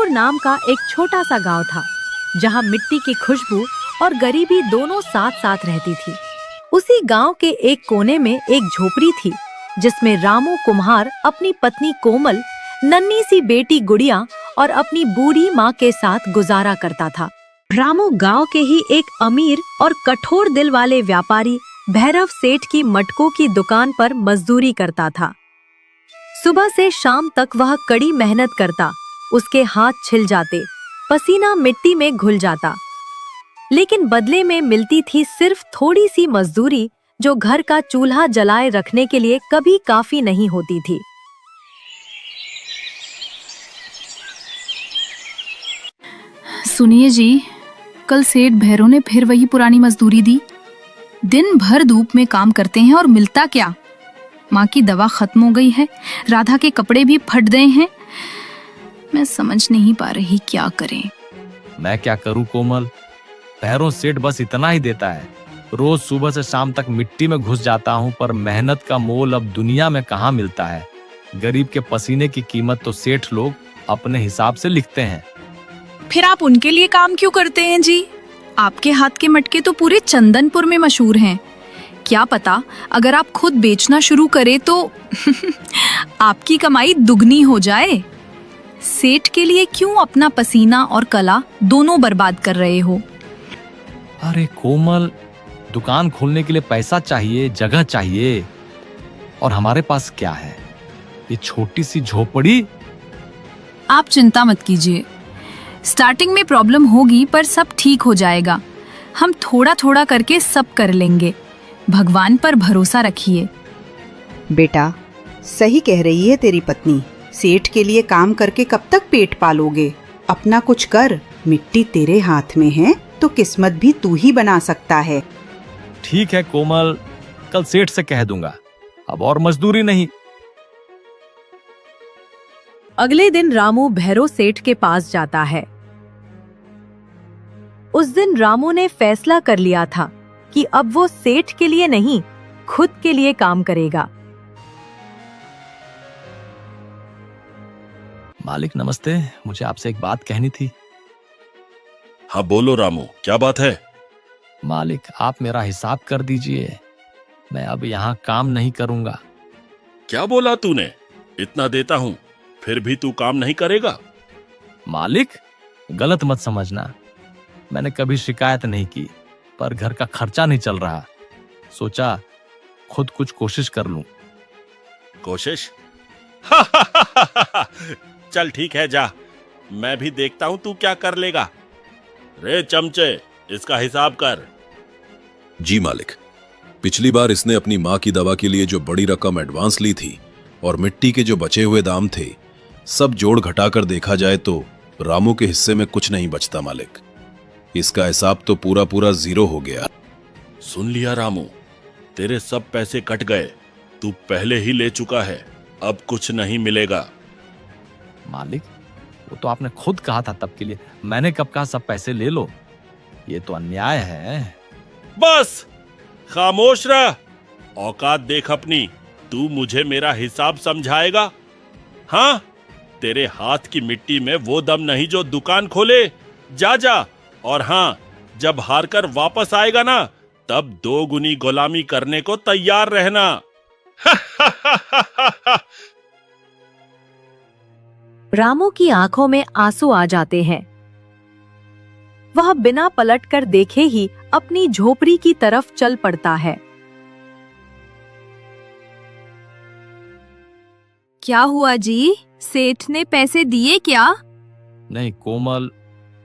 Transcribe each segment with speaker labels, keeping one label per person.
Speaker 1: कठोर नाम का एक छोटा सा गांव था, जहां मिट्टी की खुशबू और गरीबी दोनों साथ साथ रहती थी। उसी गांव के एक कोने में एक झोपड़ी थी, जिसमें रामू कुम्हार अपनी पत्नी कोमल, नन्ही सी बेटी गुड़िया और अपनी बूढ़ी माँ के साथ गुजारा करता था। रामू गांव के ही एक अमीर और कठोर दिल वाले व्यापारी भैरव सेठ की मटकों की दुकान पर मजदूरी करता था। सुबह से शाम तक वह कड़ी मेहनत करता, उसके हाथ छिल जाते, पसीना मिट्टी में घुल जाता, लेकिन बदले में मिलती थी सिर्फ थोड़ी सी मजदूरी, जो घर का चूल्हा जलाए रखने के लिए कभी काफी नहीं होती थी।
Speaker 2: सुनिए जी, कल सेठ भैरव ने फिर वही पुरानी मजदूरी दी। दिन भर धूप में काम करते हैं और मिलता क्या? माँ की दवा खत्म हो गई है, राधा के कपड़े भी फट गए हैं। मैं समझ नहीं पा रही क्या करें।
Speaker 3: मैं क्या करूं कोमल, भैरव सेठ बस इतना ही देता है। रोज सुबह से शाम तक मिट्टी में घुस जाता हूं, पर मेहनत का मोल अब दुनिया में कहाँ मिलता है। गरीब के पसीने की कीमत तो सेठ लोग अपने हिसाब से लिखते हैं।
Speaker 2: फिर आप उनके लिए काम क्यों करते हैं जी? आपके हाथ के मटके तो पूरे चंदनपुर में मशहूर हैं। क्या पता अगर आप खुद बेचना शुरू करें तो आपकी कमाई दुगनी हो जाए। सेठ के लिए क्यों अपना पसीना और कला दोनों बर्बाद कर रहे हो?
Speaker 3: अरे कोमल, दुकान खोलने के लिए पैसा चाहिए, जगह चाहिए, और हमारे पास क्या है? ये छोटी सी झोपड़ी।
Speaker 2: आप चिंता मत कीजिए, स्टार्टिंग में प्रॉब्लम होगी पर सब ठीक हो जाएगा। हम थोड़ा थोड़ा करके सब कर लेंगे। भगवान पर भरोसा रखिए।
Speaker 4: बेटा, सही कह रही है तेरी पत्नी। सेठ के लिए काम करके कब तक पेट पालोगे? अपना कुछ कर। मिट्टी तेरे हाथ में है तो किस्मत भी तू ही बना सकता है।
Speaker 3: ठीक है कोमल, कल सेठ से कह दूंगा, अब और मजदूरी नहीं।
Speaker 1: अगले दिन रामू भैरव सेठ के पास जाता है। उस दिन रामू ने फैसला कर लिया था कि अब वो सेठ के लिए नहीं, खुद के लिए काम करेगा।
Speaker 3: मालिक नमस्ते, मुझे आपसे एक बात कहनी थी।
Speaker 5: हाँ बोलो रामू, क्या बात है?
Speaker 3: मालिक, आप मेरा हिसाब कर दीजिए, मैं अब यहाँ काम नहीं करूँगा।
Speaker 5: क्या बोला तूने? इतना देता हूँ फिर भी तू काम नहीं करेगा?
Speaker 3: मालिक, गलत मत समझना, मैंने कभी शिकायत नहीं की, पर घर का खर्चा नहीं चल रहा, सोचा खुद कुछ कोशिश कर लूं।
Speaker 5: कोशिश? चल ठीक है, जा, मैं भी देखता हूं तू क्या कर लेगा। रे चमचे, इसका हिसाब कर।
Speaker 6: जी मालिक, पिछली बार इसने अपनी माँ की दवा के लिए जो बड़ी रकम एडवांस ली थी और मिट्टी के जो बचे हुए दाम थे, सब जोड़ घटाकर देखा जाए तो रामू के हिस्से में कुछ नहीं बचता मालिक। इसका हिसाब तो पूरा पूरा जीरो हो गया।
Speaker 5: सुन लिया रामू, तेरे सब पैसे कट गए, तू पहले ही ले चुका है, अब कुछ नहीं मिलेगा।
Speaker 3: मालिक, वो तो आपने खुद कहा था तब के लिए, मैंने कब कहा सब पैसे ले लो? ये तो अन्याय है।
Speaker 5: बस खामोश रह, औकात देख अपनी। तू मुझे मेरा हिसाब समझाएगा? हाँ, तेरे हाथ की मिट्टी में वो दम नहीं जो दुकान खोले। जा जा, और हाँ, जब हार कर वापस आएगा ना, तब 2 गुनी गुलामी करने को तैयार रहना।
Speaker 1: रामू की आंखों में आंसू आ जाते हैं। वह बिना पलटकर देखे ही अपनी झोपड़ी की तरफ चल पड़ता है।
Speaker 2: क्या हुआ जी? सेठ ने पैसे दिए क्या?
Speaker 3: नहीं कोमल,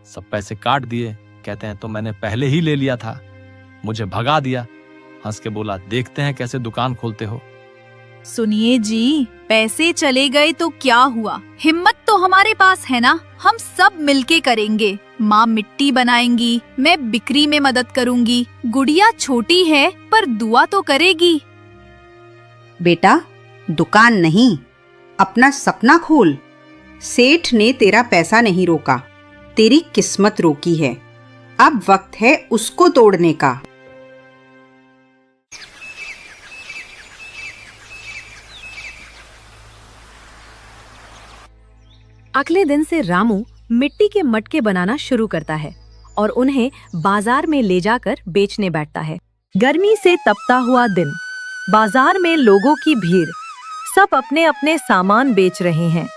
Speaker 3: सब पैसे काट दिए। कहते हैं तो मैंने पहले ही ले लिया था, मुझे भगा दिया। हंस के बोला, देखते हैं कैसे दुकान खोलते हो।
Speaker 2: सुनिए जी, पैसे चले गए तो क्या हुआ, हिम्मत तो हमारे पास है ना, हम सब मिलके करेंगे। माँ मिट्टी बनाएंगी, मैं बिक्री में मदद करूंगी, गुड़िया छोटी है पर दुआ तो करेगी।
Speaker 4: बेटा, दुकान नहीं, अपना सपना खोल। सेठ ने तेरा पैसा नहीं रोका, तेरी किस्मत रोकी है। अब वक्त है उसको तोड़ने का।
Speaker 1: अगले दिन से रामू मिट्टी के मटके बनाना शुरू करता है और उन्हें बाजार में ले जाकर बेचने बैठता है। गर्मी से तपता हुआ दिन, बाजार में लोगों की भीड़, सब अपने अपने सामान बेच रहे हैं।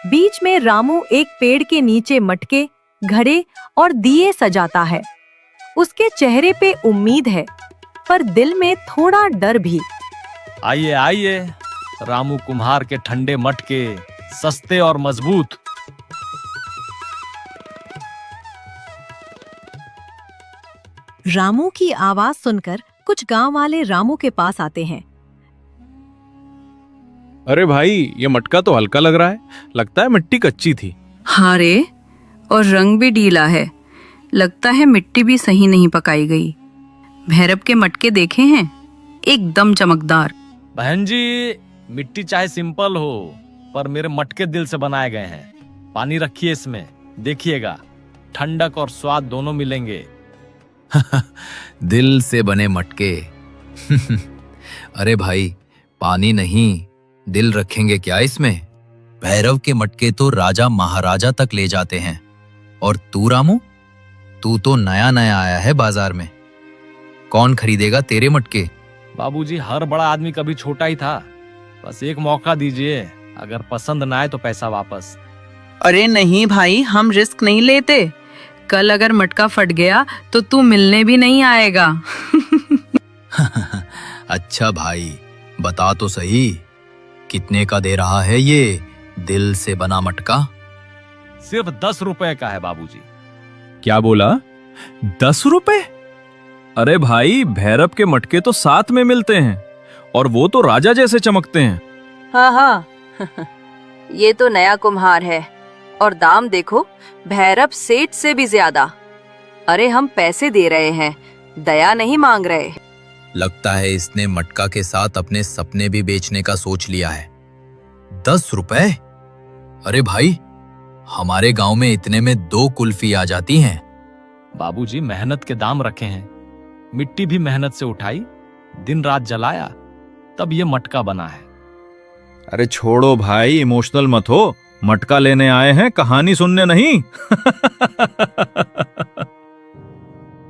Speaker 1: बीच में रामू एक पेड़ के नीचे मटके, घड़े और दिए सजाता है। उसके चेहरे पे उम्मीद है, पर दिल में थोड़ा डर भी।
Speaker 3: आइए आइए, रामू कुम्हार के ठंडे मटके, सस्ते और मजबूत।
Speaker 1: रामू की आवाज सुनकर कुछ गांव वाले रामू के पास आते हैं।
Speaker 7: अरे भाई, ये मटका तो हल्का लग रहा है, लगता है मिट्टी कच्ची थी।
Speaker 2: हाँ रे, और रंग भी ढीला है, लगता है मिट्टी भी सही नहीं पकाई गई। भैरव के मटके देखे हैं, एकदम चमकदार।
Speaker 3: बहन जी, मिट्टी चाहे सिंपल हो, पर मेरे मटके दिल से बनाए गए हैं। पानी रखिए इसमें, देखिएगा ठंडक और स्वाद दोनों मिलेंगे।
Speaker 8: दिल से बने मटके। अरे भाई, पानी नहीं, दिल रखेंगे क्या इसमें? भैरव के मटके तो राजा महाराजा तक ले जाते हैं। और तू रामू, तू तो नया नया आया है बाजार में, कौन खरीदेगा तेरे मटके?
Speaker 3: बाबूजी, हर बड़ा आदमी कभी छोटा ही था, बस एक मौका दीजिए, अगर पसंद ना आए तो पैसा वापस।
Speaker 2: अरे नहीं भाई, हम रिस्क नहीं लेते। कल अगर मटका फट गया तो तू मिलने भी नहीं आएगा।
Speaker 8: अच्छा भाई, बता तो सही, कितने का दे रहा है ये दिल से बना मटका?
Speaker 3: सिर्फ 10 रुपए का है बाबूजी।
Speaker 7: क्या बोला? 10 रुपए? अरे भाई, भैरव के मटके तो 7 में मिलते हैं, और वो तो राजा जैसे चमकते हैं।
Speaker 9: हाँ हाँ, ये तो नया कुम्हार है, और दाम देखो, भैरव सेठ से भी ज्यादा। अरे हम पैसे दे रहे हैं, दया नहीं मांग रहे।
Speaker 8: लगता है इसने मटका के साथ अपने सपने भी बेचने का सोच लिया है। 10 रुपए? अरे भाई, हमारे गांव में इतने में 2 कुल्फी आ जाती हैं।
Speaker 3: बाबूजी, मेहनत के दाम रखे हैं, मिट्टी भी मेहनत से उठाई, दिन रात जलाया, तब ये मटका बना है।
Speaker 7: अरे छोड़ो भाई, इमोशनल मत हो, मटका लेने आए हैं, कहानी सुनने नहीं।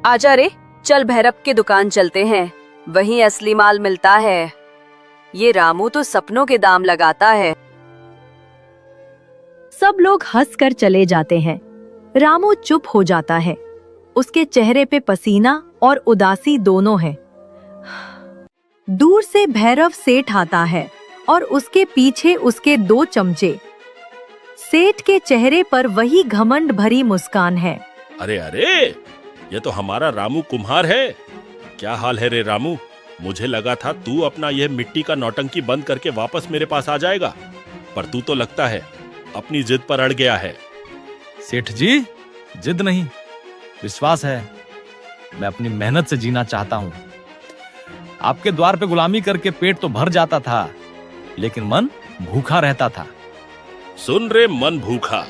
Speaker 9: आजा रे, चल भैरव के दुकान चलते हैं, वहीं असली माल मिलता है। ये रामू तो सपनों के दाम लगाता है।
Speaker 1: सब लोग हंसकर चले जाते हैं। रामू चुप हो जाता है, उसके चेहरे पे पसीना और उदासी दोनों है। दूर से भैरव सेठ आता है और उसके पीछे उसके 2 चमचे। सेठ के चेहरे पर वही घमंड भरी मुस्कान है।
Speaker 5: अरे अरे, ये तो हमारा रामू कुम्हार है। क्या हाल है रे रामू? मुझे लगा था तू अपना यह मिट्टी का नौटंकी बंद करके वापस मेरे पास आ जाएगा, पर तू तो लगता है अपनी जिद पर अड़ गया है।
Speaker 3: सेठ जी, जिद नहीं, विश्वास है। मैं अपनी मेहनत से जीना चाहता हूँ। आपके द्वार पे गुलामी करके पेट तो भर जाता था, लेकिन मन भूखा रहता था।
Speaker 5: सुन रे मन भूखा,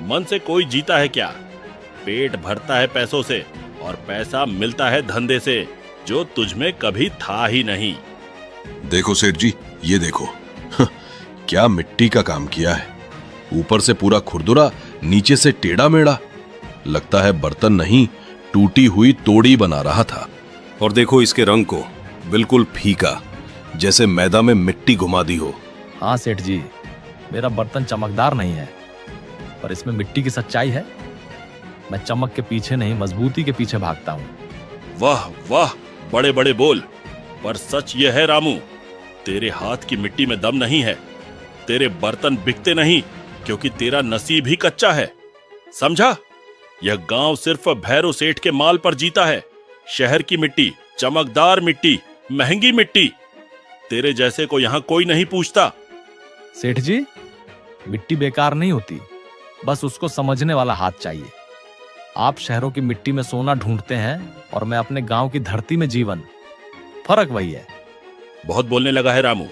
Speaker 5: मन से कोई जीता है क्या? पेट भरता है पैसों से, और पैसा मिलता है धंधे से, जो तुझमें कभी था ही नहीं।
Speaker 6: देखो सेठ जी, ये देखो, क्या मिट्टी का काम किया है। ऊपर से पूरा खुरदुरा, नीचे से टेढ़ा मेढ़ा, लगता है बर्तन नहीं, टूटी हुई तोड़ी बना रहा था। और देखो इसके रंग को, बिल्कुल फीका, जैसे मैदा में मिट्टी घुमा दी हो।
Speaker 3: हाँ सेठ जी, मेरा बर्तन चमकदार नहीं है, पर इसमें मिट्टी की सच्चाई है। मैं चमक के पीछे नहीं, मजबूती के पीछे भागता हूँ।
Speaker 5: वाह वाह, बड़े बड़े बोल, पर सच ये है रामू, तेरे हाथ की मिट्टी में दम नहीं है। तेरे बर्तन बिकते नहीं, क्योंकि तेरा नसीब ही कच्चा है, समझा? यह गांव सिर्फ भैरव सेठ के माल पर जीता है। शहर की मिट्टी, चमकदार मिट्टी, महंगी मिट्टी, तेरे जैसे को यहाँ कोई नहीं पूछता।
Speaker 3: सेठ जी, मिट्टी बेकार नहीं होती, बस उसको समझने वाला हाथ चाहिए। आप शहरों की मिट्टी में सोना ढूंढते हैं, और मैं अपने गांव की धरती में जीवन। फर्क वही है।
Speaker 5: बहुत बोलने लगा है रामू,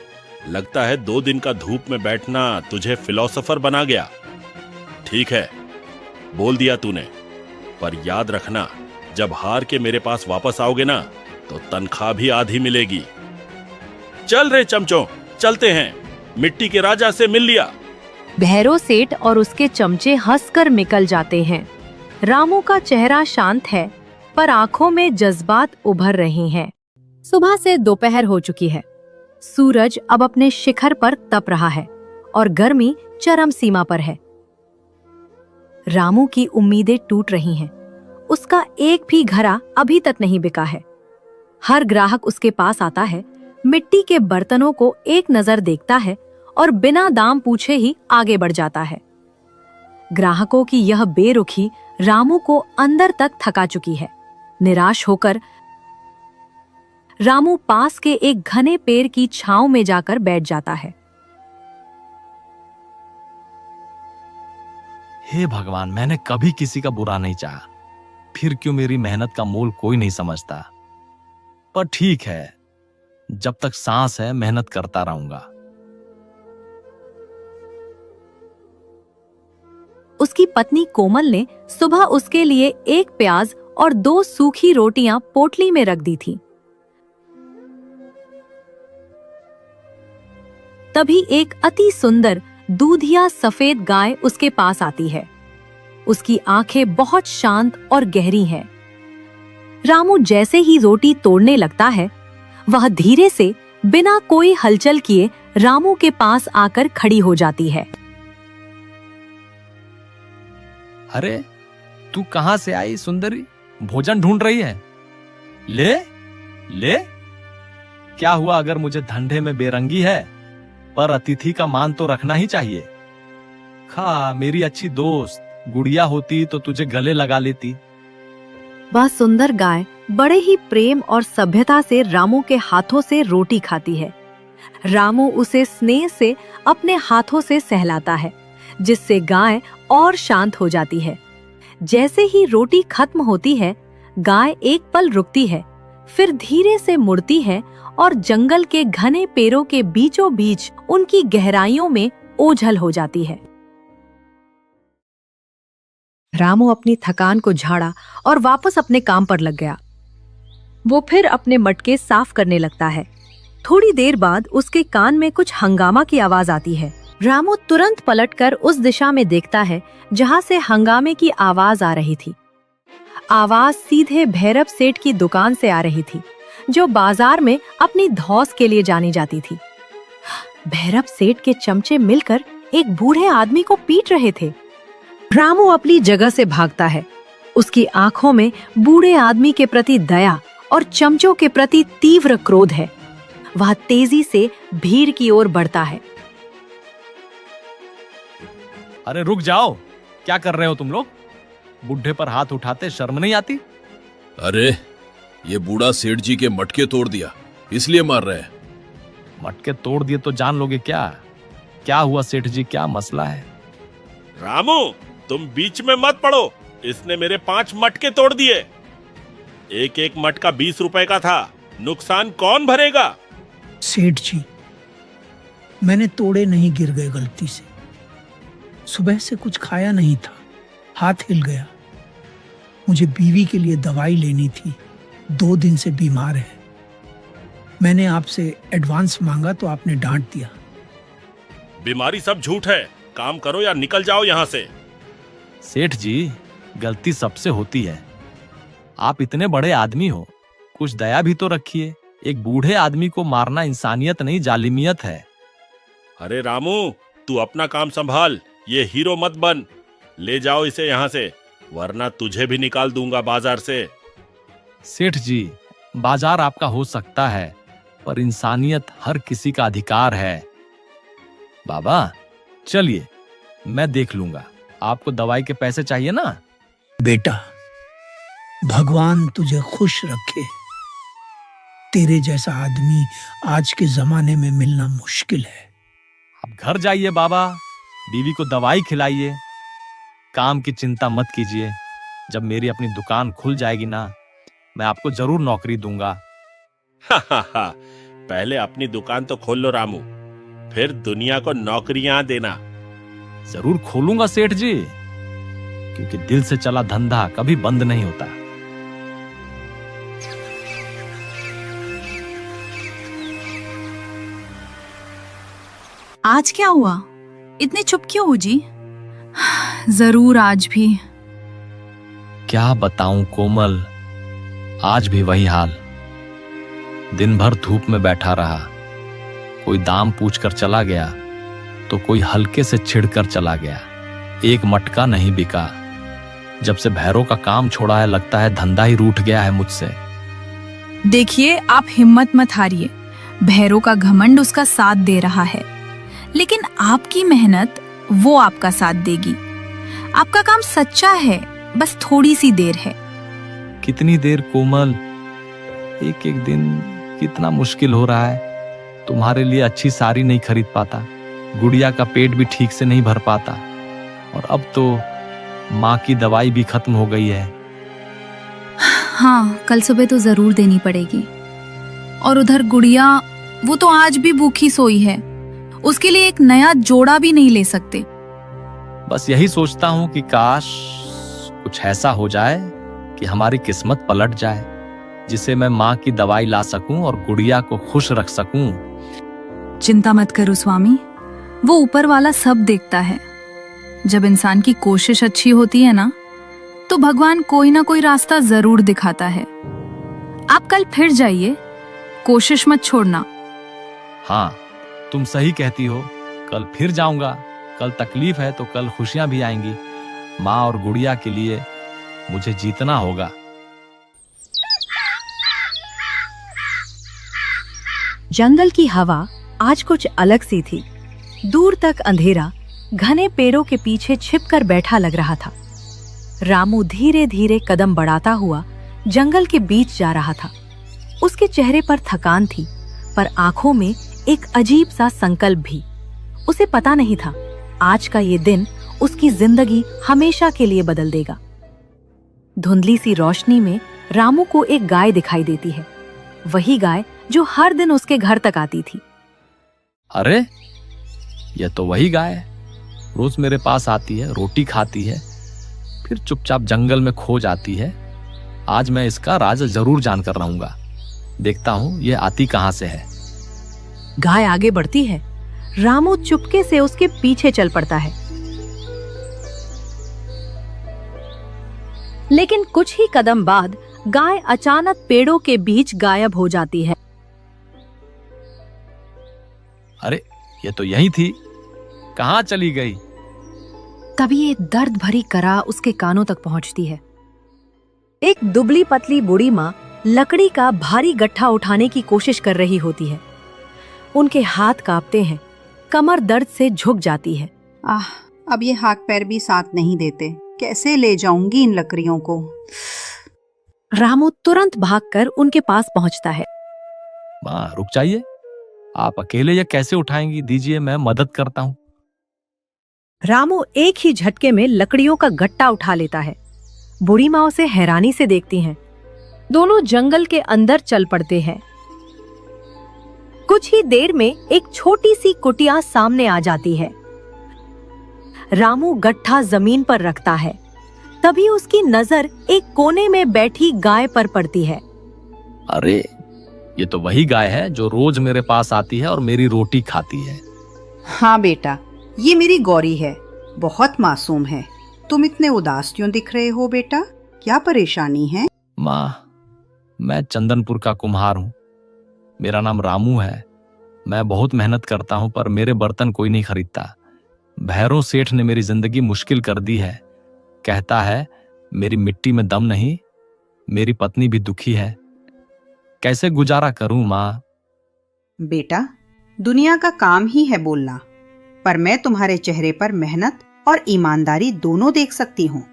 Speaker 5: लगता है 2 दिन का धूप में बैठना तुझे फिलोसोफर बना गया। ठीक है, बोल दिया तूने, पर याद रखना, जब हार के मेरे पास वापस आओगे ना, तो तनख्वाह भी आधी मिलेगी। चल रे चमचों, चलते हैं, मिट्टी के राजा से मिल लिया।
Speaker 1: भैरव सेठ और उसके चमचे हंसकर निकल जाते हैं। रामू का चेहरा शांत है, पर आंखों में जज्बात उभर रहे हैं। सुबह से दोपहर हो चुकी है। सूरज अब अपने शिखर पर तप रहा है और गर्मी चरम सीमा पर है। रामू की उम्मीदें टूट रही हैं। उसका एक भी घड़ा अभी तक नहीं बिका है। हर ग्राहक उसके पास आता है, मिट्टी के बर्तनों को एक नजर देखता है और बिना दाम पूछे ही आगे बढ़ जाता है। ग्राहकों की यह बेरुखी रामू को अंदर तक थका चुकी है। निराश होकर रामू पास के एक घने पेड़ की छांव में जाकर बैठ जाता है।
Speaker 3: हे भगवान, मैंने कभी किसी का बुरा नहीं चाहा, फिर क्यों मेरी मेहनत का मोल कोई नहीं समझता। पर ठीक है, जब तक सांस है मेहनत करता रहूंगा।
Speaker 1: उसकी पत्नी कोमल ने सुबह उसके लिए एक प्याज और 2 सूखी रोटियां पोटली में रख दी थी। तभी एक अति सुंदर दूधिया सफेद गाय उसके पास आती है। उसकी आंखें बहुत शांत और गहरी हैं। रामू जैसे ही रोटी तोड़ने लगता है, वह धीरे से बिना कोई हलचल किए रामू के पास आकर खड़ी हो जाती है।
Speaker 3: अरे तू कहां से आई सुंदरी? भोजन ढूंढ रही है? ले ले। क्या हुआ अगर मुझे धंधे में बेरंगी है, पर अतिथि का मान तो रखना ही चाहिए। खा, मेरी अच्छी दोस्त। गुड़िया होती तो तुझे गले लगा लेती।
Speaker 1: वह सुंदर गाय बड़े ही प्रेम और सभ्यता से रामू के हाथों से रोटी खाती है। रामू उसे स्नेह से अपने हाथों से सहलाता है, जिससे गाय और शांत हो जाती है। जैसे ही रोटी खत्म होती है, गाय एक पल रुकती है, फिर धीरे से मुड़ती है और जंगल के घने पेड़ों के बीचों बीच उनकी गहराइयों में ओझल हो जाती है। रामू अपनी थकान को झाड़ा और वापस अपने काम पर लग गया। वो फिर अपने मटके साफ करने लगता है। थोड़ी देर बाद उसके कान में कुछ हंगामा की आवाज आती है। रामू तुरंत पलटकर उस दिशा में देखता है जहां से हंगामे की आवाज आ रही थी। आवाज सीधे भैरव सेठ की दुकान से आ रही थी, जो बाजार में अपनी धौस के लिए जानी जाती थी। भैरव सेठ के चमचे मिलकर एक बूढ़े आदमी को पीट रहे थे। रामू अपनी जगह से भागता है। उसकी आंखों में बूढ़े आदमी के प्रति दया और चमचों के प्रति तीव्र क्रोध है। वह तेजी से भीड़ की ओर बढ़ता है।
Speaker 3: अरे रुक जाओ, क्या कर रहे हो तुम लोग? बुढ़े पर हाथ उठाते शर्म नहीं आती?
Speaker 6: अरे ये बूढ़ा सेठ जी के मटके तोड़ दिया, इसलिए मार रहे हैं।
Speaker 3: मटके तोड़ दिए तो जान लोगे क्या? क्या हुआ सेठ जी, क्या मसला है?
Speaker 5: रामू, तुम बीच में मत पड़ो। इसने मेरे 5 मटके तोड़ दिए। एक एक मटका 20 रुपए का था। नुकसान कौन भरेगा?
Speaker 10: सेठ जी, मैंने तोड़े नहीं, गिर गए गलती से। सुबह से कुछ खाया नहीं था, हाथ हिल गया। मुझे बीवी के लिए दवाई लेनी थी, 2 दिन से बीमार है। मैंने आपसे एडवांस मांगा तो आपने डांट दिया।
Speaker 5: बीमारी सब झूठ है। काम करो या निकल जाओ यहाँ से।
Speaker 3: सेठ जी, गलती सबसे होती है। आप इतने बड़े आदमी हो, कुछ दया भी तो रखिए। एक बूढ़े आदमी को मारना इंसानियत नहीं, जालिमियत है।
Speaker 5: अरे रामू, तू अपना काम संभाल, ये हीरो मत बन। ले जाओ इसे यहाँ से, वरना तुझे भी निकाल दूंगा बाजार से।
Speaker 3: सेठ जी, बाजार आपका हो सकता है, पर इंसानियत हर किसी का अधिकार है। बाबा चलिए, मैं देख लूंगा। आपको दवाई के पैसे चाहिए ना?
Speaker 10: बेटा, भगवान तुझे खुश रखे। तेरे जैसा आदमी आज के जमाने में मिलना मुश्किल है।
Speaker 3: आप घर जाइए बाबा, बीवी को दवाई खिलाइए। काम की चिंता मत कीजिए। जब मेरी अपनी दुकान खुल जाएगी ना, मैं आपको जरूर नौकरी दूंगा।
Speaker 5: पहले अपनी दुकान तो खोल लो रामू, फिर दुनिया को नौकरियां देना।
Speaker 3: जरूर खोलूंगा सेठ जी, क्योंकि दिल से चला धंधा कभी बंद नहीं होता।
Speaker 2: आज क्या हुआ? इतने चुप क्यों हो जी? जरूर आज भी।
Speaker 3: क्या बताऊं कोमल, आज भी वही हाल। दिन भर धूप में बैठा रहा, कोई दाम पूछकर चला गया तो कोई हल्के से छिड़कर चला गया। एक मटका नहीं बिका। जब से भैरव का काम छोड़ा है लगता है धंधा ही रूठ गया है मुझसे।
Speaker 2: देखिए, आप हिम्मत मत हारिए। भैरव का घमंड उसका साथ दे रहा है, लेकिन आपकी मेहनत वो आपका साथ देगी। आपका काम सच्चा है, बस थोड़ी सी देर है।
Speaker 3: कितनी देर कोमल? एक एक दिन कितना मुश्किल हो रहा है। तुम्हारे लिए अच्छी साड़ी नहीं खरीद पाता, गुड़िया का पेट भी ठीक से नहीं भर पाता, और अब तो माँ की दवाई भी खत्म हो गई है।
Speaker 2: हाँ, कल सुबह तो जरूर देनी पड़ेगी। और उधर गुड़िया, वो तो आज भी भूखी सोई है। उसके लिए एक नया जोड़ा भी नहीं ले सकते।
Speaker 3: बस यही सोचता हूँ कि काश कुछ ऐसा हो जाए कि हमारी किस्मत पलट जाए, जिसे मैं माँ की दवाई ला सकूं और गुड़िया को खुश रख सकूं।
Speaker 2: चिंता मत करो स्वामी, वो ऊपर वाला सब देखता है। जब इंसान की कोशिश अच्छी होती है ना, तो भगवान कोई ना कोई रास्ता जरूर दिखाता है। आप कल फिर जाइए, कोशिश मत छोड़ना।
Speaker 3: हाँ, तुम सही कहती हो, कल फिर जाऊंगा। कल तकलीफ है तो कल खुशियां भी आएंगी। माँ और गुड़िया के लिए मुझे जीतना होगा।
Speaker 1: जंगल की हवा आज कुछ अलग सी थी। दूर तक अंधेरा घने पेड़ों के पीछे छिपकर बैठा लग रहा था। रामू धीरे धीरे कदम बढ़ाता हुआ जंगल के बीच जा रहा था। उसके चेहरे पर थकान थी, पर आंखों में एक अजीब सा संकल्प भी। उसे पता नहीं था आज का ये दिन उसकी जिंदगी हमेशा के लिए बदल देगा। धुंधली सी रोशनी में रामू को एक गाय दिखाई देती है, वही गाय जो हर दिन उसके घर तक आती थी।
Speaker 3: अरे, यह तो वही गाय है। रोज मेरे पास आती है, रोटी खाती है, फिर चुपचाप जंगल में खो जाती है। आज मैं इसका राज जरूर जानकर रहूंगा। देखता हूं ये आती कहां से है।
Speaker 1: गाय आगे बढ़ती है। रामू चुपके से उसके पीछे चल पड़ता है, लेकिन कुछ ही कदम बाद गाय अचानक पेड़ों के बीच गायब हो जाती है।
Speaker 3: अरे, ये तो यही थी, कहां चली गई?
Speaker 1: तभी एक दर्द भरी कराह उसके कानों तक पहुंचती है। एक दुबली पतली बूढ़ी माँ लकड़ी का भारी गट्ठा उठाने की कोशिश कर रही होती है। उनके हाथ कांपते हैं, कमर दर्द से झुक जाती है।
Speaker 4: अब ये हाथ पैर भी साथ नहीं देते, कैसे ले जाऊंगी इन लकड़ियों को?
Speaker 1: रामू तुरंत भागकर उनके पास पहुंचता है।
Speaker 3: माँ, रुक जाइए, आप अकेले ये कैसे उठाएंगी? दीजिए, मैं मदद करता हूँ।
Speaker 1: रामू एक ही झटके में लकड़ियों का गट्टा उठा लेता है। बूढ़ी माँ उसे हैरानी से देखती हैं। दोनों जंगल के अंदर चल पड़ते हैं। कुछ ही देर में एक छोटी सी कुटिया सामने आ जाती है। रामू गट्ठा जमीन पर रखता है, तभी उसकी नजर एक कोने में बैठी गाय पर पड़ती है।
Speaker 3: अरे, ये तो वही गाय है जो रोज मेरे पास आती है और मेरी रोटी खाती है।
Speaker 4: हाँ बेटा, ये मेरी गौरी है, बहुत मासूम है। तुम इतने उदास क्यों दिख रहे हो बेटा? क्या परेशानी है?
Speaker 3: माँ, मैं चंदनपुर का कुम्हार हूँ। मेरा नाम रामू है। मैं बहुत मेहनत करता हूँ, पर मेरे बर्तन कोई नहीं खरीदता। भैरव सेठ ने मेरी जिंदगी मुश्किल कर दी है। कहता है मेरी मिट्टी में दम नहीं। मेरी पत्नी भी दुखी है। कैसे गुजारा करूं माँ?
Speaker 4: बेटा, दुनिया का काम ही है बोलना, पर मैं तुम्हारे चेहरे पर मेहनत और ईमानदारी दोनों देख सकती हूँ।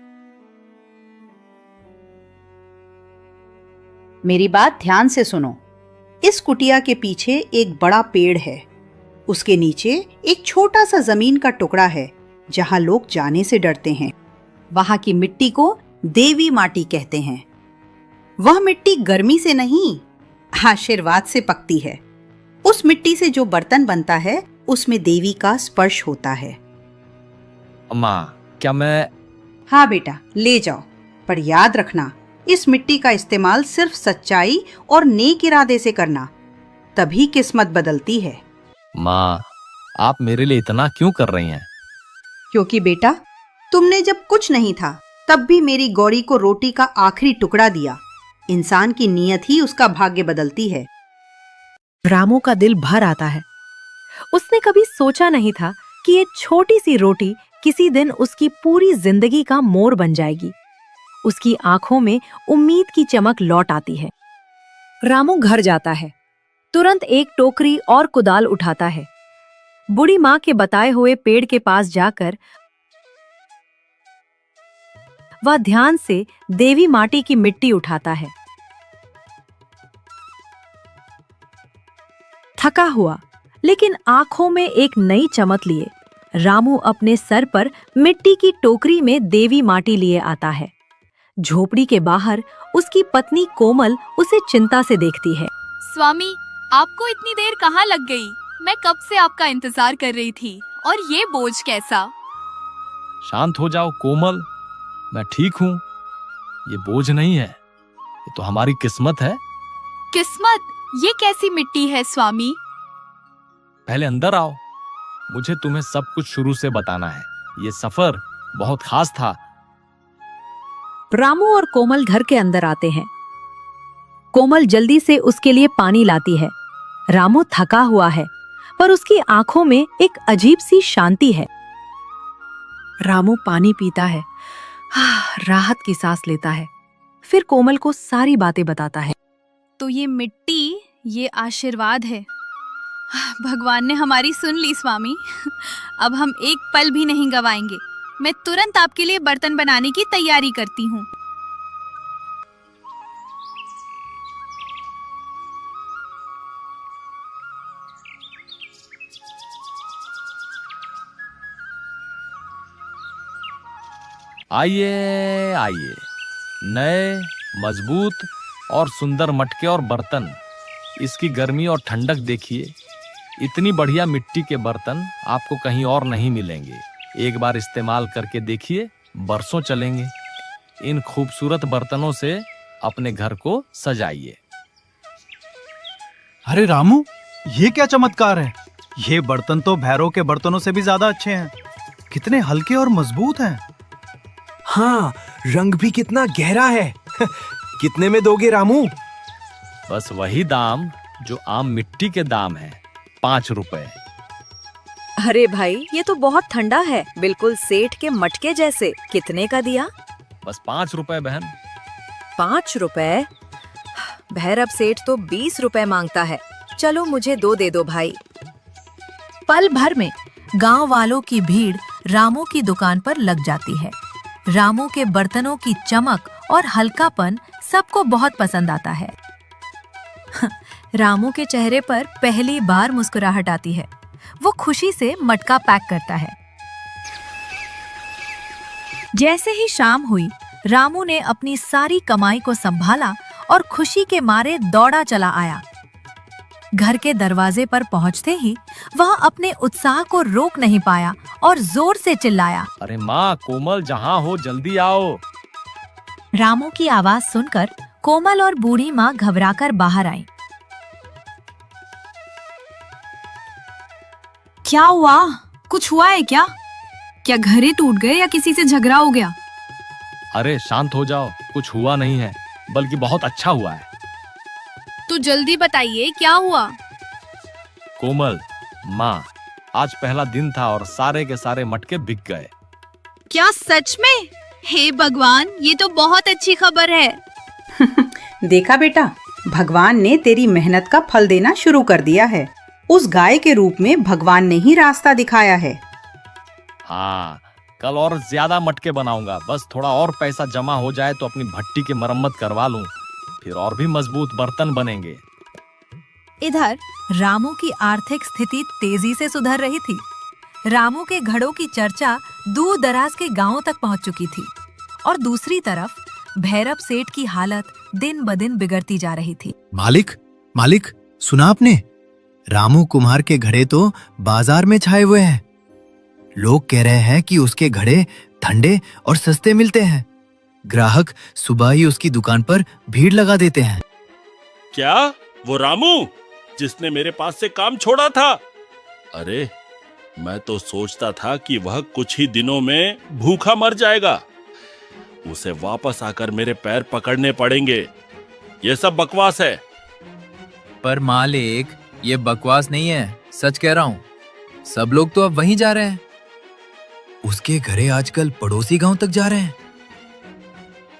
Speaker 4: मेरी बात ध्यान से सुनो। इस कुटिया के पीछे एक बड़ा पेड़ है। उसके नीचे एक छोटा सा जमीन का टुकड़ा है, जहाँ लोग जाने से डरते हैं। वहां की मिट्टी को देवी माटी कहते हैं। वह मिट्टी गर्मी से नहीं, आशीर्वाद से पकती है। उस मिट्टी से जो बर्तन बनता है, उसमें देवी का स्पर्श होता है।
Speaker 3: माँ, क्या मैं?
Speaker 4: हाँ बेटा, ले जाओ, पर याद रखना, इस मिट्टी का इस्तेमाल सिर्फ सच्चाई और नेक इरादे से करना, तभी किस्मत बदलती है।
Speaker 3: माँ, आप मेरे लिए इतना क्यों कर रही हैं?
Speaker 4: क्योंकि बेटा, तुमने जब कुछ नहीं था तब भी मेरी गौरी को रोटी का आखिरी टुकड़ा दिया। इंसान की नीयत ही उसका भाग्य बदलती है।
Speaker 1: रामू का दिल भर आता है। उसने कभी सोचा नहीं था कि ये छोटी सी रोटी किसी दिन उसकी पूरी जिंदगी का मोड़ बन जाएगी। उसकी आंखों में उम्मीद की चमक लौट आती है। रामू घर जाता है, तुरंत एक टोकरी और कुदाल उठाता है। बूढ़ी माँ के बताए हुए पेड़ के पास जाकर वह ध्यान से देवी माटी की मिट्टी उठाता है। थका हुआ लेकिन आंखों में एक नई चमक लिए रामू अपने सर पर मिट्टी की टोकरी में देवी माटी लिए आता है। झोपड़ी के बाहर उसकी पत्नी कोमल उसे चिंता से देखती है।
Speaker 2: स्वामी, आपको इतनी देर कहाँ लग गई? मैं कब से आपका इंतजार कर रही थी। और ये बोझ कैसा?
Speaker 3: शांत हो जाओ कोमल, मैं ठीक हूँ। ये बोझ नहीं है, ये तो हमारी किस्मत है।
Speaker 2: किस्मत? ये कैसी मिट्टी है स्वामी?
Speaker 3: पहले अंदर आओ, मुझे तुम्हें सब कुछ शुरू से बताना है। ये सफर बहुत खास था।
Speaker 1: रामू और कोमल घर के अंदर आते हैं। कोमल जल्दी से उसके लिए पानी लाती है। रामू थका हुआ है पर उसकी आंखों में एक अजीब सी शांति है। रामू पानी पीता है, राहत की सांस लेता है, फिर कोमल को सारी बातें बताता है।
Speaker 2: तो ये मिट्टी, ये आशीर्वाद है। भगवान ने हमारी सुन ली स्वामी। अब हम एक पल भी नहीं गवाएंगे। मैं तुरंत आपके लिए बर्तन बनाने की तैयारी करती हूँ।
Speaker 3: आइए आइए, नए मजबूत और सुंदर मटके और बर्तन। इसकी गर्मी और ठंडक देखिए। इतनी बढ़िया मिट्टी के बर्तन आपको कहीं और नहीं मिलेंगे। एक बार इस्तेमाल करके देखिए, बरसों चलेंगे। इन खूबसूरत बर्तनों से अपने घर को सजाइए।
Speaker 11: अरे रामू, ये क्या चमत्कार है? ये बर्तन तो भैरव के बर्तनों से भी ज्यादा अच्छे हैं। कितने हल्के और मजबूत हैं।
Speaker 12: हाँ, रंग भी कितना गहरा है। कितने में दोगे रामू?
Speaker 3: बस वही दाम जो आम मिट्टी के दाम है, 5 रुपए।
Speaker 1: अरे भाई, ये तो बहुत ठंडा है, बिल्कुल सेठ के मटके जैसे। कितने का दिया?
Speaker 3: बस 5 रुपए बहन।
Speaker 1: 5 रुपए? भैरव सेठ तो 20 रुपए मांगता है। चलो मुझे 2 दे दो भाई। पल भर में गांव वालों की भीड़ रामू की दुकान पर लग जाती है। रामू के बर्तनों की चमक और हल्कापन सबको बहुत पसंद आता है। रामू के चेहरे पर पहली बार मुस्कुराहट आती है। वो खुशी से मटका पैक करता है। जैसे ही शाम हुई, रामू ने अपनी सारी कमाई को संभाला और खुशी के मारे दौड़ा चला आया। घर के दरवाजे पर पहुंचते ही वह अपने उत्साह को रोक नहीं पाया और जोर से चिल्लाया,
Speaker 3: अरे माँ कोमल, जहाँ हो जल्दी आओ।
Speaker 1: रामू की आवाज सुनकर कोमल और बूढ़ी माँ घबराकर बाहर आई।
Speaker 2: क्या हुआ? कुछ हुआ है क्या? क्या घरे टूट गए या किसी से झगड़ा हो गया?
Speaker 3: अरे शांत हो जाओ, कुछ हुआ नहीं है, बल्कि बहुत अच्छा हुआ है।
Speaker 2: तो जल्दी बताइए, क्या हुआ?
Speaker 3: कोमल, माँ, आज पहला दिन था और सारे के सारे मटके बिक गए।
Speaker 2: क्या सच में? हे भगवान, ये तो बहुत अच्छी खबर है।
Speaker 4: देखा बेटा, भगवान ने तेरी मेहनत का फल देना शुरू कर दिया है। उस गाय के रूप में भगवान ने ही रास्ता दिखाया है।
Speaker 3: हाँ, कल और ज्यादा मटके बनाऊंगा। बस थोड़ा और पैसा जमा हो जाए तो अपनी भट्टी की मरम्मत करवा लूं, फिर और भी मजबूत बर्तन बनेंगे।
Speaker 1: इधर रामू की आर्थिक स्थिति तेजी से सुधर रही थी। रामू के घड़ों की चर्चा दूर दराज के गांवों तक पहुंच चुकी थी और दूसरी तरफ भैरव सेठ की हालत दिन ब दिन बिगड़ती जा रही थी।
Speaker 8: मालिक, सुना आपने? रामू कुम्हार के घड़े तो बाजार में छाए हुए हैं। लोग कह रहे हैं कि उसके घड़े ठंडे और सस्ते मिलते हैं। ग्राहक सुबह ही उसकी दुकान पर भीड़ लगा देते हैं।
Speaker 5: क्या वो रामू जिसने मेरे पास से काम छोड़ा था? अरे मैं तो सोचता था कि वह कुछ ही दिनों में भूखा मर जाएगा। उसे वापस आकर मेरे पैर पकड़ने पड़ेंगे। ये सब बकवास है।
Speaker 8: पर मालिक, ये बकवास नहीं है, सच कह रहा हूं। सब लोग तो अब वहीं जा रहे हैं। उसके घरे आजकल पड़ोसी गांव तक जा रहे हैं।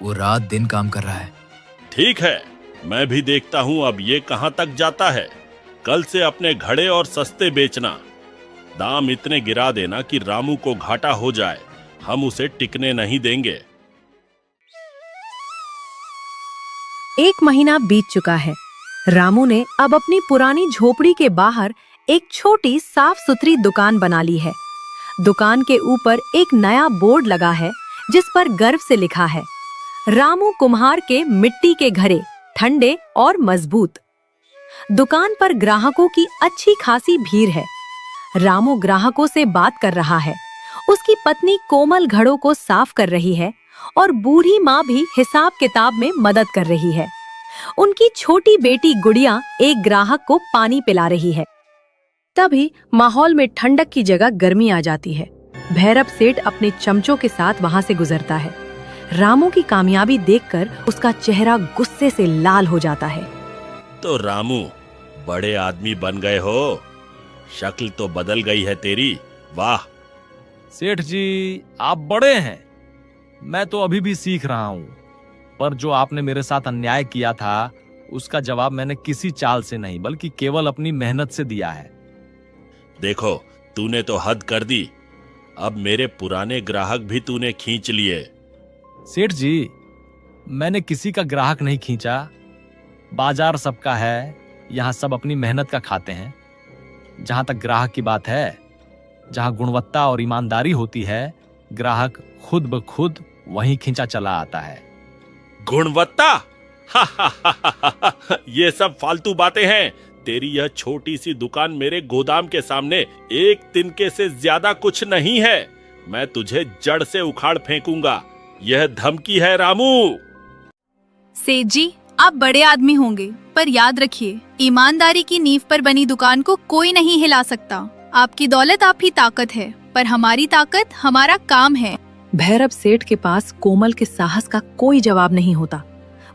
Speaker 8: वो रात दिन काम कर रहा है।
Speaker 5: ठीक है, मैं भी देखता हूं अब ये कहां तक जाता है। कल से अपने घड़े और सस्ते बेचना। दाम इतने गिरा देना कि रामू को घाटा हो जाए। हम उसे टिकने नहीं देंगे।
Speaker 1: 1 महीना बीत चुका है। रामू ने अब अपनी पुरानी झोपड़ी के बाहर एक छोटी साफ सुथरी दुकान बना ली है। दुकान के ऊपर एक नया बोर्ड लगा है जिस पर गर्व से लिखा है, रामू कुम्हार के मिट्टी के घड़े, ठंडे और मजबूत। दुकान पर ग्राहकों की अच्छी खासी भीड़ है। रामू ग्राहकों से बात कर रहा है। उसकी पत्नी कोमल घड़ों को साफ कर रही है और बूढ़ी माँ भी हिसाब किताब में मदद कर रही है। उनकी छोटी बेटी गुड़िया एक ग्राहक को पानी पिला रही है। तभी माहौल में ठंडक की जगह गर्मी आ जाती है। भैरव सेठ अपने चमचों के साथ वहां से गुजरता है। रामू की कामयाबी देखकर उसका चेहरा गुस्से से लाल हो जाता है।
Speaker 5: तो रामू, बड़े आदमी बन गए हो। शक्ल तो बदल गई है तेरी। वाह।
Speaker 3: सेठ जी, आप बड़े हैं। मैं तो अभी भी सीख रहा हूँ। पर जो आपने मेरे साथ अन्याय किया था, उसका जवाब मैंने किसी चाल से नहीं बल्कि केवल अपनी मेहनत से दिया है।
Speaker 5: देखो, तूने तो हद कर दी। अब मेरे पुराने ग्राहक भी तूने खींच लिए।
Speaker 3: सेठ जी, मैंने किसी का ग्राहक नहीं खींचा। बाजार सबका है। यहाँ सब अपनी मेहनत का खाते हैं। जहां तक ग्राहक की बात है, जहां गुणवत्ता और ईमानदारी होती है, ग्राहक खुद ब खुद वहीं खींचा चला आता है।
Speaker 5: गुणवत्ता? ये सब फालतू बातें हैं। तेरी यह छोटी सी दुकान मेरे गोदाम के सामने एक तिनके से ज्यादा कुछ नहीं है। मैं तुझे जड़ से उखाड़ फेंकूंगा। यह धमकी है रामू।
Speaker 2: सेठ जी, आप बड़े आदमी होंगे, पर याद रखिए, ईमानदारी की नींव पर बनी दुकान को कोई नहीं हिला सकता। आपकी दौलत आप ही ताकत है, पर हमारी ताकत हमारा काम है।
Speaker 1: भैरव सेठ के पास कोमल के साहस का कोई जवाब नहीं होता।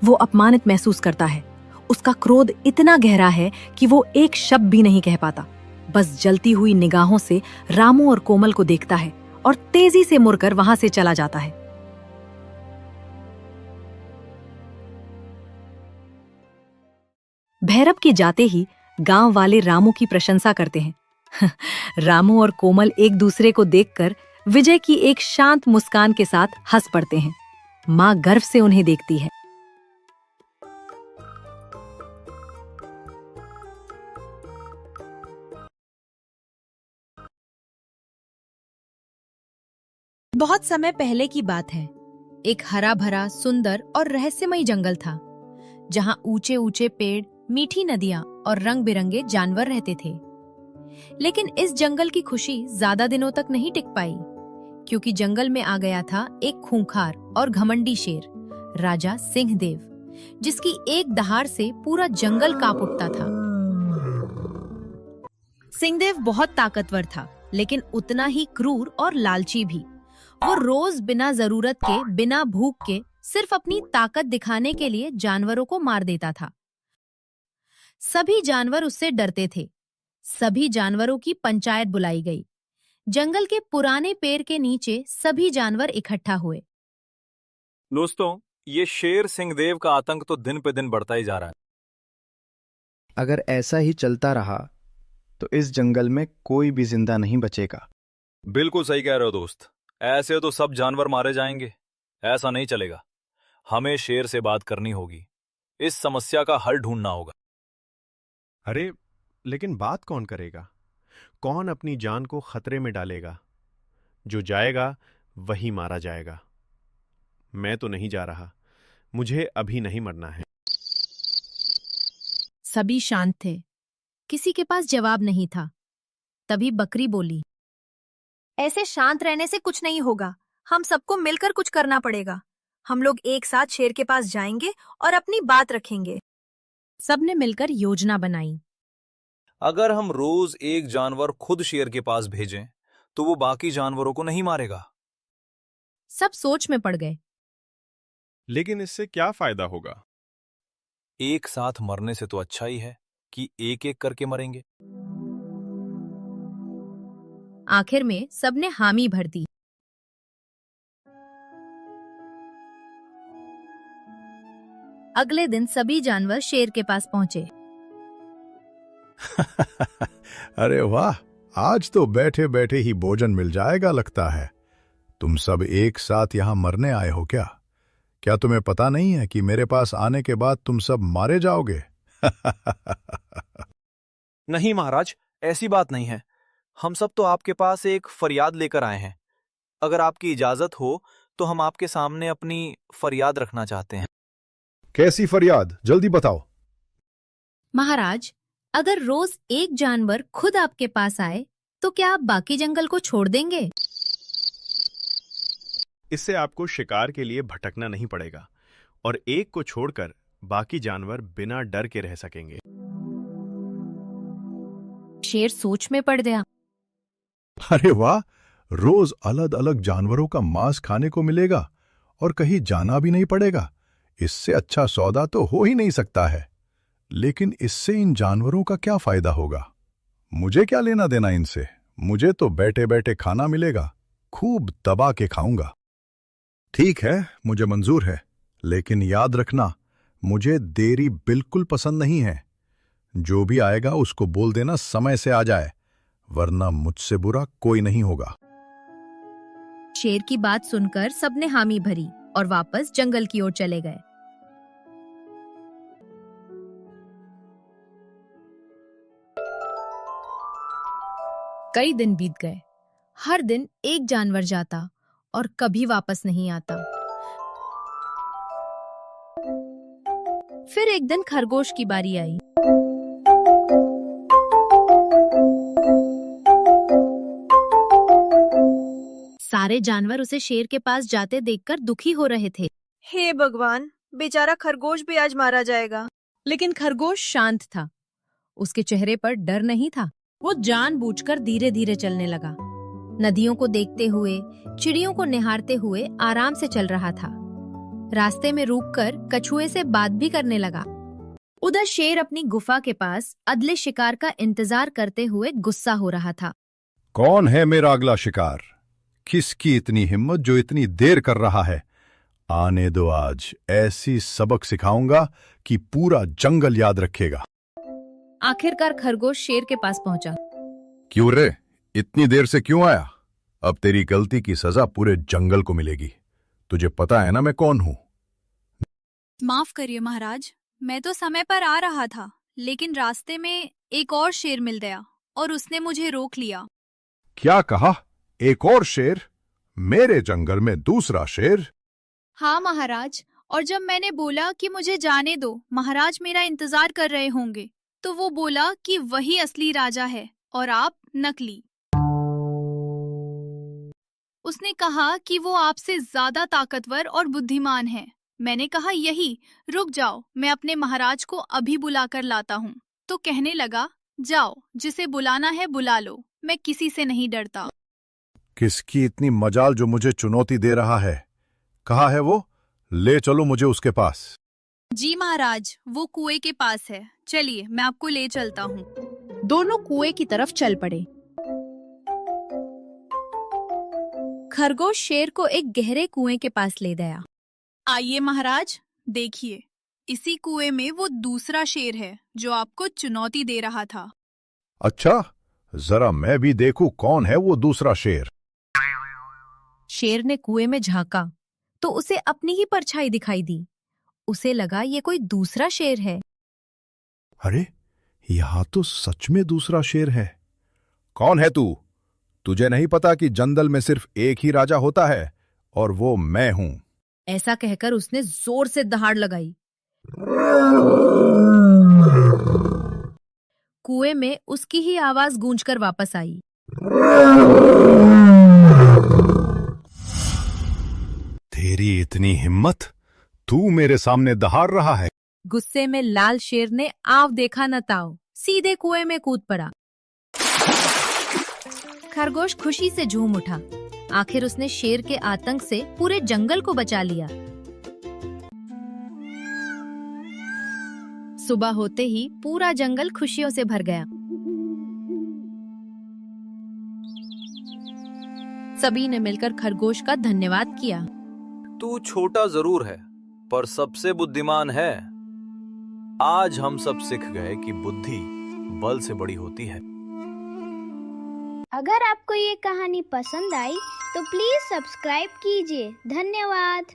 Speaker 1: वो अपमानित महसूस करता है। उसका क्रोध इतना गहरा है कि वो एक शब्द भी नहीं कह पाता। बस जलती हुई निगाहों से रामू और कोमल को देखता है और तेजी से मुड़कर वहां से चला जाता है। भैरव के जाते ही गांव वाले रामू की प्रशंसा करते हैं। रामू और कोमल एक दूसरे को देखकर विजय की एक शांत मुस्कान के साथ हंस पड़ते हैं। मां गर्व से उन्हें देखती है।
Speaker 13: बहुत समय पहले की बात है। एक हरा भरा, सुंदर और रहस्यमय जंगल था, जहां ऊंचे ऊंचे पेड़, मीठी नदियां और रंग बिरंगे जानवर रहते थे। लेकिन इस जंगल की खुशी ज्यादा दिनों तक नहीं टिक पाई, क्योंकि जंगल में आ गया था एक खूंखार और घमंडी शेर, राजा सिंहदेव, जिसकी एक दहाड़ से पूरा जंगल कांप उठता था। सिंहदेव बहुत ताकतवर था, लेकिन उतना ही क्रूर और लालची भी। वो रोज बिना जरूरत के, बिना भूख के, सिर्फ अपनी ताकत दिखाने के लिए जानवरों को मार देता था। सभी जानवर उससे डरते थे। सभी जानवरों की पंचायत बुलाई गई। जंगल के पुराने पेड़ के नीचे सभी जानवर इकट्ठा हुए।
Speaker 7: दोस्तों, ये शेर सिंहदेव का आतंक तो दिन पे दिन बढ़ता ही जा रहा है।
Speaker 14: अगर ऐसा ही चलता रहा तो इस जंगल में कोई भी जिंदा नहीं बचेगा।
Speaker 7: बिल्कुल सही कह रहे हो दोस्त। ऐसे तो सब जानवर मारे जाएंगे। ऐसा नहीं चलेगा। हमें शेर से बात करनी होगी। इस समस्या का हल ढूंढना होगा।
Speaker 15: अरे, लेकिन बात कौन करेगा? कौन अपनी जान को खतरे में डालेगा? जो जाएगा वही मारा जाएगा। मैं तो नहीं जा रहा। मुझे अभी नहीं मरना है।
Speaker 13: सभी शांत थे। किसी के पास जवाब नहीं था। तभी बकरी बोली,
Speaker 16: ऐसे शांत रहने से कुछ नहीं होगा। हम सबको मिलकर कुछ करना पड़ेगा। हम लोग एक साथ शेर के पास जाएंगे और अपनी बात रखेंगे।
Speaker 13: सबने मिलकर योजना बनाई।
Speaker 7: अगर हम रोज एक जानवर खुद शेर के पास भेजें तो वो बाकी जानवरों को नहीं मारेगा।
Speaker 13: सब सोच में पड़ गए।
Speaker 15: लेकिन इससे क्या फायदा होगा?
Speaker 7: एक साथ मरने से तो अच्छा ही है कि एक एक करके मरेंगे।
Speaker 13: आखिर में सबने हामी भर दी। अगले दिन सभी जानवर शेर के पास पहुंचे।
Speaker 17: अरे वाह, आज तो बैठे बैठे ही भोजन मिल जाएगा लगता है। तुम सब एक साथ यहाँ मरने आए हो क्या? क्या तुम्हें पता नहीं है कि मेरे पास आने के बाद तुम सब मारे जाओगे?
Speaker 7: नहीं महाराज, ऐसी बात नहीं है। हम सब तो आपके पास एक फरियाद लेकर आए हैं। अगर आपकी इजाजत हो तो हम आपके सामने अपनी फरियाद रखना चाहते हैं।
Speaker 17: कैसी फरियाद? जल्दी बताओ।
Speaker 13: महाराज, अगर रोज एक जानवर खुद आपके पास आए तो क्या आप बाकी जंगल को छोड़ देंगे?
Speaker 15: इससे आपको शिकार के लिए भटकना नहीं पड़ेगा और एक को छोड़कर बाकी जानवर बिना डर के रह सकेंगे।
Speaker 13: शेर सोच में पड़ गया।
Speaker 17: अरे वाह, रोज अलग अलग जानवरों का मांस खाने को मिलेगा और कहीं जाना भी नहीं पड़ेगा। इससे अच्छा सौदा तो हो ही नहीं सकता है। लेकिन इससे इन जानवरों का क्या फायदा होगा? मुझे क्या लेना देना इनसे? मुझे तो बैठे बैठे खाना मिलेगा, खूब दबा के खाऊंगा। ठीक है, मुझे मंजूर है, लेकिन याद रखना, मुझे देरी बिल्कुल पसंद नहीं है। जो भी आएगा उसको बोल देना समय से आ जाए, वरना मुझसे बुरा कोई नहीं होगा।
Speaker 13: शेर की बात सुनकर सबने हामी भरी और वापस जंगल की ओर चले गए। कई दिन बीत गए। हर दिन एक जानवर जाता और कभी वापस नहीं आता। फिर एक दिन खरगोश की बारी आई। सारे जानवर उसे शेर के पास जाते देखकर दुखी हो रहे थे।
Speaker 16: हे भगवान, बेचारा खरगोश भी आज मारा जाएगा।
Speaker 13: लेकिन खरगोश शांत था। उसके चेहरे पर डर नहीं था। वो जानबूझकर धीरे धीरे चलने लगा। नदियों को देखते हुए, चिड़ियों को निहारते हुए आराम से चल रहा था। रास्ते में रुककर कछुए से बात भी करने लगा। उधर शेर अपनी गुफा के पास अगले शिकार का इंतजार करते हुए गुस्सा हो रहा था।
Speaker 17: कौन है मेरा अगला शिकार? किसकी इतनी हिम्मत जो इतनी देर कर रहा है? आने दो, आज ऐसी सबक सिखाऊंगा कि पूरा जंगल याद रखेगा।
Speaker 13: आखिरकार खरगोश शेर के पास पहुंचा।
Speaker 17: क्यों रे, इतनी देर से क्यों आया? अब तेरी गलती की सजा पूरे जंगल को मिलेगी। तुझे पता है ना मैं कौन हूं?
Speaker 2: माफ करिए महाराज, मैं तो समय पर आ रहा था, लेकिन रास्ते में एक और शेर मिल गया और उसने मुझे रोक लिया।
Speaker 17: क्या कहा? एक और शेर? मेरे जंगल में दूसरा शेर?
Speaker 2: हाँ महाराज, और जब मैंने बोला कि मुझे जाने दो, महाराज मेरा इंतजार कर रहे होंगे, तो वो बोला कि वही असली राजा है और आप नकली। उसने कहा कि वो आपसे ज्यादा ताकतवर और बुद्धिमान है। मैंने कहा यही, रुक जाओ, मैं अपने महाराज को अभी बुलाकर लाता हूँ। तो कहने लगा, जाओ, जिसे बुलाना है बुला लो, मैं किसी से नहीं डरता।
Speaker 17: किसकी इतनी मजाल जो मुझे चुनौती दे रहा है? कहाँ है वो? ले चलो मुझे उसके पास।
Speaker 2: जी महाराज, वो कुएं के पास है, चलिए मैं आपको ले चलता हूँ।
Speaker 13: दोनों कुएं की तरफ चल पड़े। खरगोश शेर को एक गहरे कुएं के पास ले गया।
Speaker 2: आइए महाराज, देखिए, इसी कुएं में वो दूसरा शेर है जो आपको चुनौती दे रहा था।
Speaker 17: अच्छा, जरा मैं भी देखूं कौन है वो दूसरा शेर।
Speaker 13: शेर ने कुएं में झांका तो उसे अपनी ही परछाई दिखाई दी। उसे लगा ये कोई दूसरा शेर है।
Speaker 17: अरे, यहाँ तो सच में दूसरा शेर है। कौन है तू? तुझे नहीं पता कि जंगल में सिर्फ एक ही राजा होता है और वो मैं हूं।
Speaker 13: ऐसा कहकर उसने जोर से दहाड़ लगाई। कुएं में उसकी ही आवाज गूंजकर वापस आई।
Speaker 17: तेरी इतनी हिम्मत? तू मेरे सामने दहाड़ रहा है?
Speaker 13: गुस्से में लाल शेर ने आव देखा न ताव, सीधे कुएं में कूद पड़ा। खरगोश खुशी से झूम उठा। आखिर उसने शेर के आतंक से पूरे जंगल को बचा लिया। सुबह होते ही पूरा जंगल खुशियों से भर गया। सभी ने मिलकर खरगोश का धन्यवाद किया।
Speaker 7: तू छोटा जरूर है, पर सबसे बुद्धिमान है। आज हम सब सीख गए कि बुद्धि बल से बड़ी होती है।
Speaker 18: अगर आपको ये कहानी पसंद आई तो प्लीज सब्सक्राइब कीजिए। धन्यवाद।